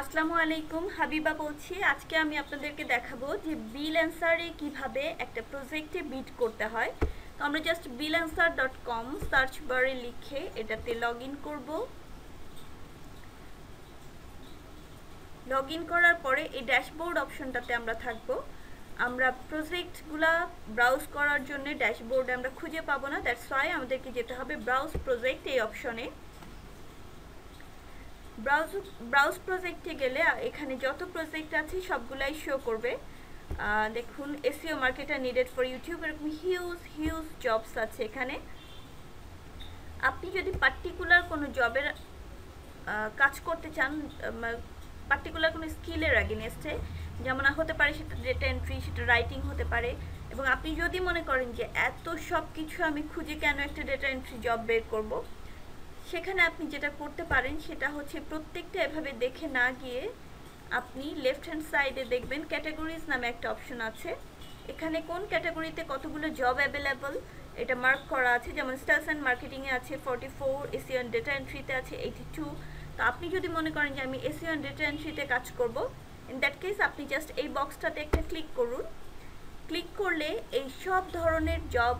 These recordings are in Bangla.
আসসালামু আলাইকুম, হাবিবা বলছি। আজকে আমি আপনাদেরকে দেখাবো যে বিল অ্যান্সারে কিভাবে একটা প্রজেক্টে বিড করতে হয়। তো আমরা জাস্ট billanswer.com সার্চ বারে লিখে এটাতে লগ ইন করবো। লগ ইন করার পরে এই ড্যাশবোর্ড অপশনটাতে আমরা থাকবো। আমরা প্রজেক্টগুলা ব্রাউজ করার জন্য ড্যাশবোর্ডে আমরা খুঁজে পাবো না, দ্যাটস ওয়াই আমাদেরকে যেতে হবে ব্রাউজ প্রজেক্ট এই অপশনে। ব্রাউজ প্রজেক্টে গেলে এখানে যত প্রজেক্ট আছে সবগুলাই শো করবে। দেখুন, SEO marketer needed for YouTube, এরকম হিউজ জবস আছে এখানে। আপনি যদি পার্টিকুলার কোনো জবের কাজ করতে চান, পার্টিকুলার কোনো স্কিলের এগেইনস্টে, যেমন হতে পারে সেটা ডেটা এন্ট্রি, সেটা রাইটিং হতে পারে, এবং আপনি যদি মনে করেন যে এত সব কিছু আমি খুঁজে কেন একটা ডেটা এন্ট্রি জব বের করব, সেখানে আপনি যেটা করতে পারেন সেটা হচ্ছে প্রত্যেকটা এভাবে দেখে না গিয়ে আপনি লেফট হ্যান্ড সাইডে দেখবেন ক্যাটাগরিজ নামে একটা অপশন আছে। এখানে কোন ক্যাটাগরিতে কতগুলো জব অ্যাভেলেবল এটা মার্ক করা আছে। যেমন সেলস অ্যান্ড মার্কেটিংয়ে আছে 44, এসইও অ্যান্ড ডেটা এন্ট্রিতে আছে 82। তো আপনি যদি মনে করেন যে আমি এসইও অ্যান্ড ডেটা এন্ট্রিতে কাজ করব, ইন দ্যাট কেস আপনি জাস্ট এই বক্সটাতে একটা ক্লিক করুন। ক্লিক করলে এই সব ধরনের জব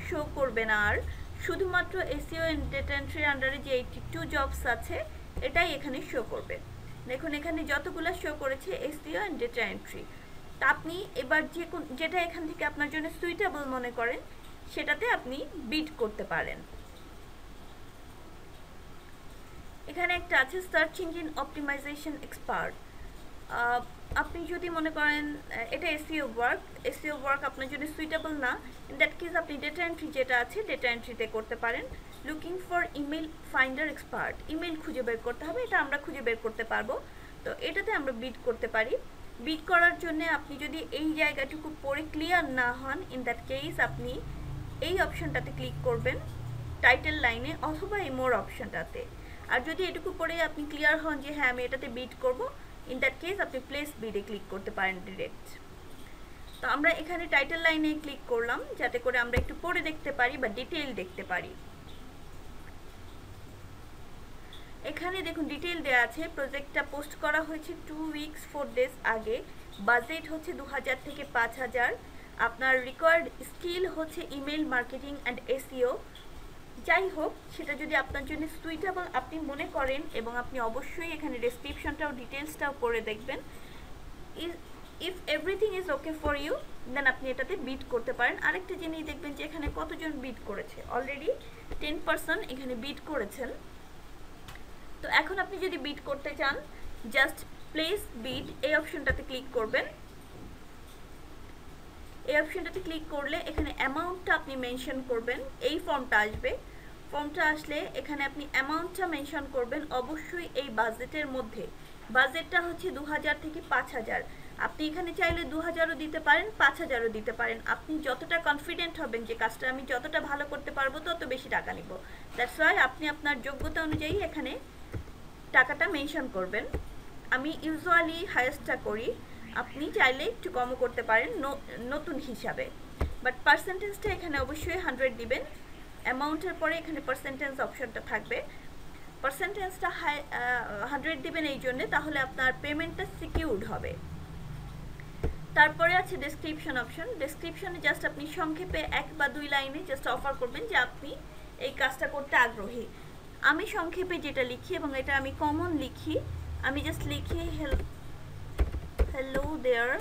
শো করবে না, আর শুধুমাত্র এসইও এন্ড ডেটা এন্ট্রির আন্ডারে যে 82 জবস আছে এটাই এখানে শো করবে। দেখুন এখানে যতগুলো শো করেছে এসইও এন্ড ডেটা এন্ট্রি। তা আপনি এবার যেটা এখান থেকে আপনার জন্য সুইটেবল মনে করেন সেটাতে আপনি বিড করতে পারেন। এখানে একটা আছে সার্চ ইঞ্জিন অপটিমাইজেশন এক্সপার্ট। আপনি যদি মনে করেন এটা এসইও ওয়ার্ক আপনার জন্য সুইটেবল না, ইন দ্যাট কেস আপনি ডেটা এন্ট্রি যেটা আছে ডেটা এন্ট্রিতে করতে পারেন। Looking for email finder expert, email খুঁজে বের করতে হবে, এটা আমরা খুঁজে বের করতে পারবো। তো এটাতে আমরা বিড করতে পারি। বিড করার জন্য আপনি যদি এই জায়গাটুকু পড়ে ক্লিয়ার না হন, ইন দ্যাট কেস আপনি এই অপশনটাতে ক্লিক করবেন টাইটেল লাইনে, অথবা এই মোর অপশনটাতে। আর যদি এটুকু পড়ে আপনি ক্লিয়ার হন যে হ্যাঁ আমি এটাতে বিড করব, ইন দ্যাট কেস আপনি প্লেস বিডে ক্লিক করতে পারেন ডিরেক্ট। তো আমরা এখানে টাইটেল লাইনে ক্লিক করলাম যাতে করে আমরা একটু পড়ে দেখতে পারি বা ডিটেইল দেখতে পারি। এখানে দেখুন ডিটেইল দেওয়া আছে। প্রজেক্টটা পোস্ট করা হয়েছে 2 weeks 4 days আগে। বাজেট হচ্ছে 2000 থেকে 5000। আপনার রিকোয়ার্ড স্কিল হচ্ছে ইমেল মার্কেটিং অ্যান্ড এসইও। যাই হোক, সেটা যদি আপনার জন্য সুইটেবল আপনি মনে করেন, এবং আপনি অবশ্যই এখানে ডেসক্রিপশনটাও ডিটেলসটাও পড়ে দেখবেন। If everything is okay for you, then আপনি এটাতে বিড করতে পারেন। আরেকটা জিনিস দেখবেন যে এখানে কতজন বিড করেছে, অলরেডি 10% এখানে বিড করেছেন। তো এখন আপনি যদি বিড করতে চান, জাস্ট প্লেস বিড এই অপশনটাতে ক্লিক করবেন। এই অপশনটাতে ক্লিক করলে এখানে অ্যামাউন্টটা আপনি মেনশন করবেন। এই ফর্মটা আসবে, ফর্মটা আসলে এখানে আপনি অ্যামাউন্টটা মেনশন করবেন অবশ্যই এই বাজেটের মধ্যে। বাজেটটা হচ্ছে 2000 থেকে 5000। আপনি এখানে চাইলে 2000ও দিতে পারেন, 5000ও দিতে পারেন। আপনি যতটা কনফিডেন্ট হবেন যে কাজটা আমি যতটা ভালো করতে পারবো তত বেশি টাকা নিব, দ্যাটস ওয়াই আপনি আপনার যোগ্যতা অনুযায়ী এখানে টাকাটা মেনশন করবেন। আমি ইউজুয়ালি হাইয়েস্টটা করি, আপনি চাইলে একটু কমও করতে পারেন নতুন হিসাবে, বাট পার্সেন্টেজটা এখানে অবশ্যই 100 দিবেন। অ্যামাউন্টের পরে এখানে পার্সেন্টেজ অপশনটা থাকবে। পার্সেন্টেজটা 100 দিবেন এই জন্যে, তাহলে আপনার পেমেন্টটা সিকিউরড হবে। তারপরে আছে ডেসক্রিপশন অপশন। ডেসক্রিপশনে জাস্ট আপনি সংক্ষেপে 1 বা 2 লাইনে জাস্ট অফার করবেন যে আপনি এই কাজটা করতে আগ্রহী। আমি সংক্ষেপে যেটা লিখি, এবং এটা আমি কমন লিখি, আমি জাস্ট লিখি হ্যালো দেয়ার,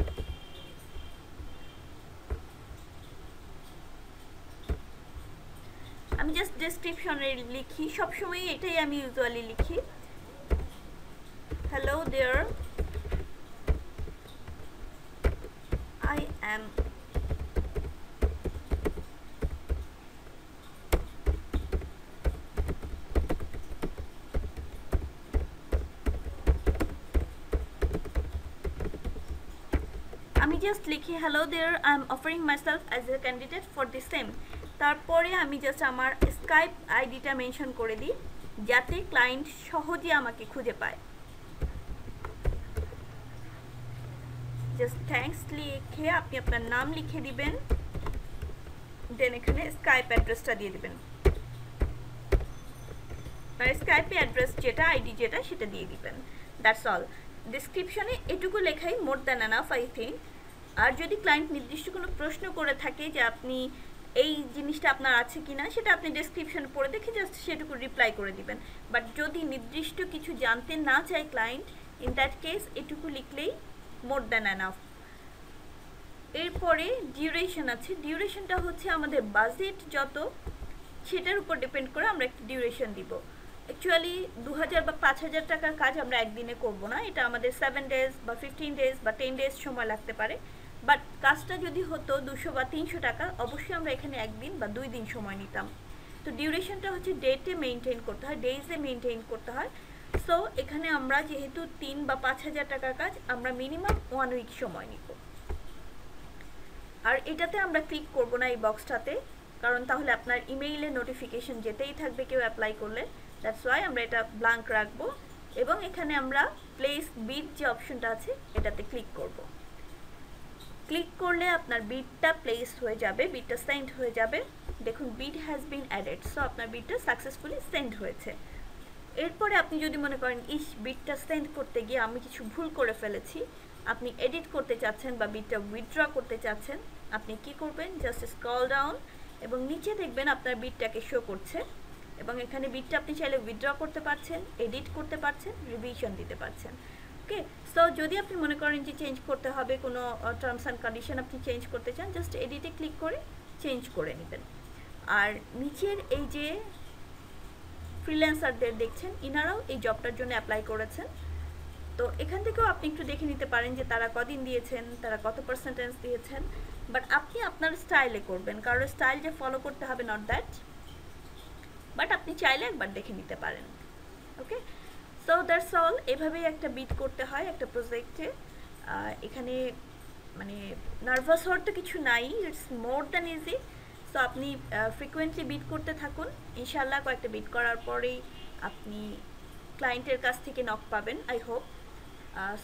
আমি জাস্ট ডেসক্রিপশনে লিখি, সবসময় এটাই আমি ইউজুয়ালি লিখি, হ্যালো দেয়ার, I am আমি জাস্ট লিখি hello there, I am offering myself as a candidate for the same. তারপরে আমি জাস্ট আমার স্কাইপ আইডিটা মেনশন করে দিই যাতে ক্লায়েন্ট সহজে আমাকে খুঁজে পায়। জাস্ট থ্যাঙ্কস লিখে আপনি আপনার নাম লিখে দিবেন, দেন এখানে স্কাইপ অ্যাড্রেসটা দিয়ে দিবেন। আপনার স্কাইপে অ্যাড্রেস যেটা, আইডি যেটা, সেটা দিয়ে দিবেন। That's all. ডিসক্রিপশনে এটুকু লেখাই more than enough I think. আর যদি ক্লায়েন্ট নির্দিষ্ট কোনো প্রশ্ন করে থাকে যে আপনি এই জিনিসটা আপনার আছে কি না, সেটা আপনি ডেসক্রিপশন পড়ে দেখে জাস্ট সেটুকু রিপ্লাই করে দিবেন। বাট যদি নির্দিষ্ট কিছু জানতে না চায় ক্লায়েন্ট, ইন দ্যাট কেস এটুকু লিখলেই মোর দ্যান এনাফ। এরপরে ডিউরেশন আছে। ডিউরেশনটা হচ্ছে আমাদের বাজেট যত, সেটার উপর ডিপেন্ড করে আমরা একটা ডিউরেশন দিব। অ্যাকচুয়ালি 2000 বা 5000 টাকার কাজ আমরা একদিনে করব না, এটা আমাদের 7 ডেজ বা 15 ডেজ বা 10 ডেজ সময় লাগতে পারে। বাট কাজটা যদি হতো 200 বা 300 টাকা, অবশ্যই আমরা এখানে একদিন বা 2 দিন সময় নিতাম। তো ডিউরেশনটা হচ্ছে ডেটে মেনটেন করতে হয়, ডেজে মেনটেন করতে হয়। সো এখানে আমরা যেহেতু 3 বা 5000 টাকার কাজ, আমরা মিনিমাম 1 উইক সময় নিব। আর এটাতে আমরা ক্লিক করব না এই বক্সটাতে, কারণ তাহলে আপনার ইমেইলে নোটিফিকেশন যেতেই থাকবে কেউ অ্যাপ্লাই করলে। দ্যাটস ওয়াই আমরা এটা ব্ল্যাঙ্ক রাখবো এবং এখানে আমরা প্লেস বিড যে অপশনটা আছে এটাতে ক্লিক করব। ক্লিক করলে আপনার বিডটা প্লেস হয়ে যাবে, বিডটা সেন্ড হয়ে যাবে। দেখুন বিড হ্যাজ বিন অ্যাডেড, সো আপনার বিডটা সাকসেসফুলি সেন্ড হয়েছে। এরপরে আপনি যদি মনে করেন ইস বিডটা সেন্ড করতে গিয়ে আমি কিছু ভুল করে ফেলেছি, আপনি এডিট করতে চাচ্ছেন বা বিডটা উইথড্র করতে চাচ্ছেন, আপনি কি করবেন, জাস্ট স্ক্রল ডাউন এবং নিচে দেখবেন আপনার বিডটাকে শো করছে এবং এখানে বিডটা আপনি চাইলে উইথড্র করতে পারছেন, এডিট করতে পারছেন, রিভিশন দিতে পারছেন। ওকে, সো যদি আপনি মনে করেন যে চেঞ্জ করতে হবে, কোনো টার্মস অ্যান্ড কন্ডিশন আপনি চেঞ্জ করতে চান, জাস্ট এডিটে ক্লিক করে চেঞ্জ করে নেবেন। আর নিচের এই যে ফ্রিল্যান্সারদের দেখছেন, ইনারাও এই জবটার জন্য অ্যাপ্লাই করেছেন। তো এখান থেকেও আপনি একটু দেখে নিতে পারেন যে তারা কদিন দিয়েছেন, তারা কত পার্সেন্টেজ দিয়েছেন। বাট আপনি আপনার স্টাইলে করবেন, কারণ স্টাইল যে ফলো করতে হবে নট দ্যাট, বাট আপনি চাইলে একবার দেখে নিতে পারেন। ওকে, সো দ্যাটস অল। এভাবেই একটা বিট করতে হয় একটা প্রজেক্টে। এখানে মানে নার্ভাস হওয়ার তো কিছু নাই, it's more than easy. So আপনি ফ্রিকোয়েন্টলি বিট করতে থাকুন, ইনশাল্লাহ কয়েকটা বিট করার পরেই আপনি ক্লায়েন্টের কাছ থেকে নক পাবেন, I hope.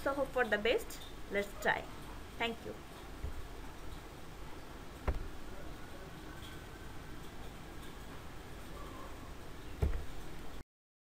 So hope for the best, let's try. Thank you.